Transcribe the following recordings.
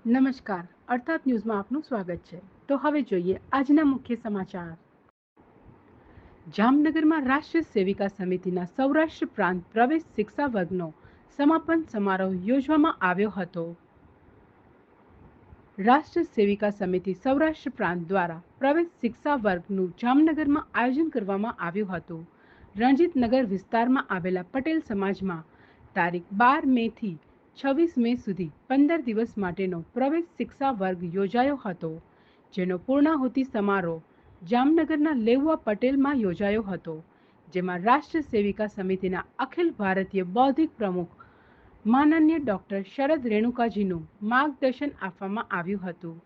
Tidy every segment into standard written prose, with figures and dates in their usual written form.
નમસ્કાર, અર્થાત ન્યૂઝમાં આપનું સ્વાગત છે. તો હવે જોઈએ આજના મુખ્ય સમાચાર. જામનગરમાં રાષ્ટ્રીય સેવિકા સમિતિના સૌરાષ્ટ્ર પ્રાંત પ્રવેશ શિક્ષા વર્ગનો સમાપન સમારોહ યોજવામાં આવ્યો હતો. રાષ્ટ્રીય સેવિકા સમિતિ સૌરાષ્ટ્ર પ્રાંત દ્વારા પ્રવેશ શિક્ષા વર્ગનું જામનગરમાં આયોજન કરવામાં આવ્યું હતું. રણજીતનગર વિસ્તારમાં આવેલા પટેલ સમાજમાં તારીખ 12 મે થી 26 મે સુધી 15 દિવસ માટેનો પ્રવેશ શિક્ષા વર્ગ યોજાયો હતો, જેનો પૂર્ણાહુતિ સમારોહ જામનગરના લેઉવા પટેલમાં યોજાયો હતો, જેમાં રાષ્ટ્રીય સેવિકા સમિતિના અખિલ ભારતીય બૌદ્ધિક પ્રમુખ માનનીય ડોક્ટર શરદ રેણુકાજીનું માર્ગદર્શન આપવામાં આવ્યું હતું.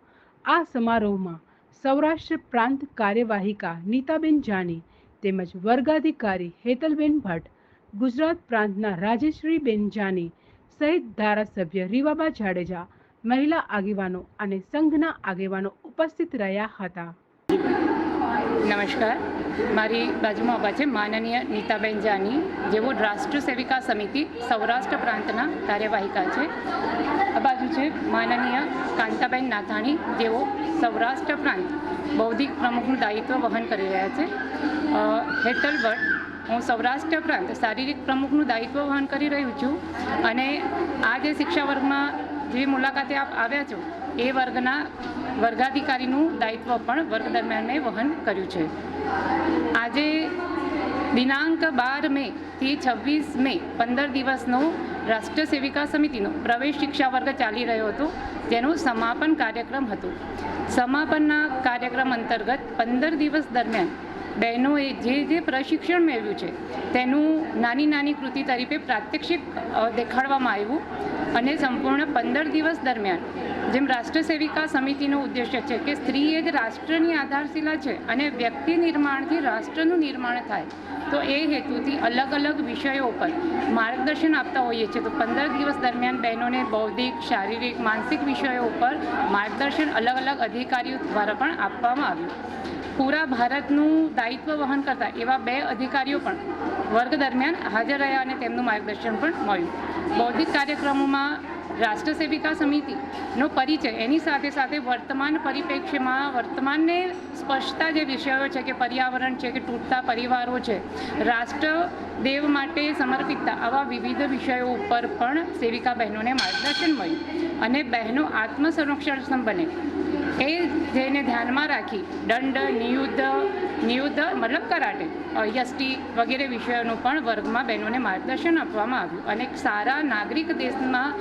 આ સમારોહમાં સૌરાષ્ટ્ર પ્રાંત કાર્યવાહિકા નીતાબેન જાની તેમજ વર્ગાધિકારી હેતલબેન ભટ્ટ, ગુજરાત પ્રાંતના રાજેશ્રીબેન જાની સહિત ધારાસભ્ય રીવાબા જાડેજા, મહિલા આગેવાનો અને સંઘના આગેવાનો ઉપસ્થિત રહ્યા હતા. નમસ્કાર, મારી બાજુમાં ઊભા છે માનનીય નીતાબેન જાની, જેઓ રાષ્ટ્ર સેવિકા સમિતિ સૌરાષ્ટ્ર પ્રાંતના કાર્યવાહિકા છે. આ બાજુ છે માનનીય કાંતાબેન નાથાણી, જેઓ સૌરાષ્ટ્ર પ્રાંત બૌદ્ધિક પ્રમુખનું દાયિત્વ વહન કરી રહ્યા છે. હેતલ ભટ્ટ, હું સૌરાષ્ટ્ર પ્રાંત શારીરિક પ્રમુખનું દાયિત્વ વહન કરી રહ્યું છું અને આ જે શિક્ષા વર્ગમાં જે મુલાકાતે આપ આવ્યા છો એ વર્ગના વર્ગાધિકારીનું દાયિત્વ પણ વર્ગ દરમિયાન મેં વહન કર્યું છે. આજે દિનાંક 12 મે થી 26 મે 15 દિવસનો રાષ્ટ્રીય સેવિકા સમિતિનો પ્રવેશ શિક્ષા વર્ગ ચાલી રહ્યો હતો, જેનું સમાપન કાર્યક્રમ હતો. સમાપનના કાર્યક્રમ અંતર્ગત 15 દિવસ દરમિયાન બહેનોએ જે પ્રશિક્ષણ મેળવ્યું છે તેનું નાની કૃતિ તરીકે પ્રાત્યક્ષિક દેખાડવામાં આવ્યું અને સંપૂર્ણ 15 દિવસ દરમિયાન જેમ રાષ્ટ્ર સેવિકા સમિતિનો ઉદ્દેશ્ય છે કે સ્ત્રી એ જ રાષ્ટ્રની આધારશિલા છે અને વ્યક્તિ નિર્માણથી રાષ્ટ્રનું નિર્માણ થાય, તો એ હેતુથી અલગ અલગ વિષયો ઉપર માર્ગદર્શન આપતા હોઈએ છીએ. તો 15 દિવસ દરમિયાન બહેનોને બૌદ્ધિક, શારીરિક, માનસિક વિષયો ઉપર માર્ગદર્શન અલગ અલગ અધિકારીઓ દ્વારા પણ આપવામાં આવ્યું. પૂરા ભારતનું દાયિત્વ વહન કરતા એવા 2 અધિકારીઓ પણ વર્ગ દરમિયાન હાજર રહ્યા અને તેમનું માર્ગદર્શન પણ મળ્યું. બૌદ્ધિક કાર્યક્રમોમાં રાષ્ટ્ર સેવિકા સમિતિનો પરિચય, એની સાથે સાથે વર્તમાન પરિપ્રેક્ષ્યમાં વર્તમાનને સ્પર્શતા જે વિષયો છે કે પર્યાવરણ છે કે તૂટતા પરિવારો છે, રાષ્ટ્રદેવ માટે સમર્પિતતા, આવા વિવિધ વિષયો ઉપર પણ સેવિકા બહેનોને માર્ગદર્શન મળ્યું અને બહેનો આત્મસંરક્ષણ બને એ જેને ધ્યાનમાં રાખી દંડ, નિયુદ્ધ મતલબ કરાટે, યષ્ટિ વગેરે વિષયોનું પણ વર્ગમાં બહેનોને માર્ગદર્શન આપવામાં આવ્યું અને એક સારા નાગરિક દેશમાં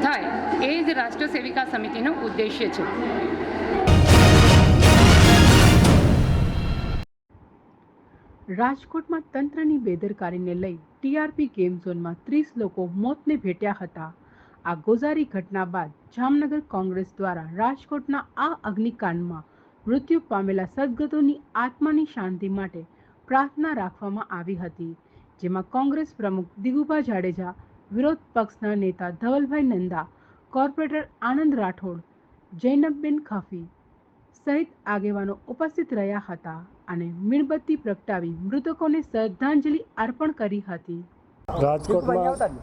થાય એ જ રાષ્ટ્ર સેવિકા સમિતિનો ઉદ્દેશ્ય છે. રાજકોટમાં તંત્રની બેદરકારીને લઈ ટીઆરપી ગેમ ઝોનમાં 30 લોકો મોતને ભેટ્યા હતા. આ ગોઝારી ઘટના બાદ જામનગર કોંગ્રેસ દ્વારા રાજકોટના આ અગ્નિકાંડમાં મૃત્યુ પામેલા સદગતોની આત્માની શાંતિ માટે પ્રાર્થના રાખવામાં આવી હતી, જેમાં કોંગ્રેસ પ્રમુખ દિગુભા જાડેજા, વિરોધ પક્ષના નેતા ધવલભાઈ નંદા, કોર્પોરેટર આનંદ રાઠોડ, જૈનબબેન ખફી સહિત આગેવાનો ઉપસ્થિત રહ્યા હતા અને મીણબત્તી પ્રગટાવી મૃતકોને શ્રદ્ધાંજલિ અર્પણ કરી હતી. રાજકોટમાં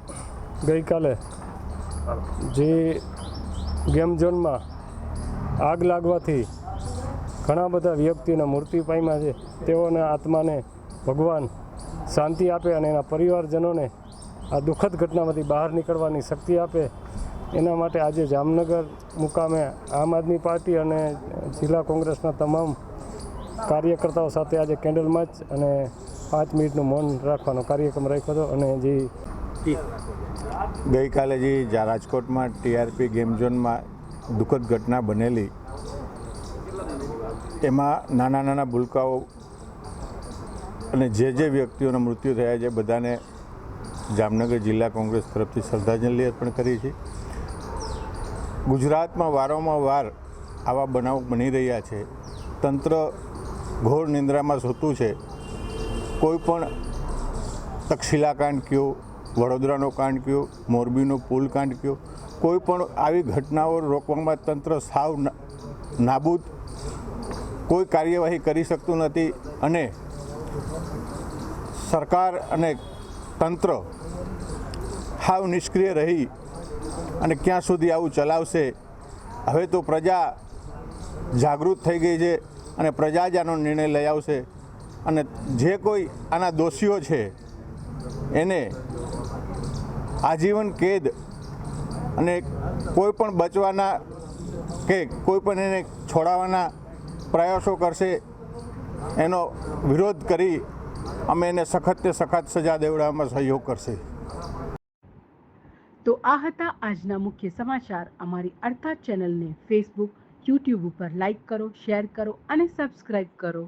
ગઈકાલે જે ગેમ ઝોનમાં આગ લાગવાથી ઘણા બધા વ્યક્તિઓના મૃત્યુ પામ્યા છે, તેઓના આત્માને ભગવાન શાંતિ આપે અને એના પરિવારજનોને આ દુઃખદ ઘટનામાંથી બહાર નીકળવાની શક્તિ આપે, એના માટે આજે જામનગર મુકામે આમ આદમી પાર્ટી અને જિલ્લા કોંગ્રેસના તમામ કાર્યકર્તાઓ સાથે આજે કેન્ડલ માર્ચ અને 5 મિનિટનું મૌન રાખવાનો કાર્યક્રમ રાખ્યો હતો. અને જે ગઈકાલે જે રાજકોટમાં ટીઆરપી ગેમ ઝોનમાં દુઃખદ ઘટના બનેલી, એમાં નાના ભૂલકાઓ અને જે વ્યક્તિઓના મૃત્યુ થયા છે બધાને જામનગર જિલ્લા કોંગ્રેસ તરફથી શ્રદ્ધાંજલિ અર્પણ કરી છે. ગુજરાતમાં વારંવાર આવા બનાવો બની રહ્યા છે. તંત્ર ઘોર નિંદ્રામાં સૂતું છે. કોઈ પણ તક્ષશિલા કાંડ કયો, વડોદરાનો કાંડ કયો, મોરબીનો પુલ કાંડ કયો, કોઈ પણ આવી ઘટનાઓ રોકવામાં તંત્ર સાવ નાબૂદ, કોઈ કાર્યવાહી કરી શકતું નથી અને સરકાર અને તંત્ર હાવ નિષ્ક્રિય રહી અને ક્યાં સુધી આવું ચલાવશે હવે તો પ્રજા જાગૃત થઈ ગઈ છે અને પ્રજા જ આનો નિર્ણય લઈ આવશે અને જે કોઈ આના દોષીઓ છે એને આજીવન કેદ અને કોઈ પણ બચવાના કે કોઈ પણ એને છોડાવવાના પ્રયાસો કરશે એનો વિરોધ કરી અમે એને સખતને સખત સજા દેવડાવવામાં સહયોગ કરશે. તો આ હતા આજના મુખ્ય સમાચાર. અમારી અર્થાત ચેનલને ફેસબુક, યુટ્યુબ ઉપર લાઇક કરો, શેર કરો અને સબસ્ક્રાઇબ કરો.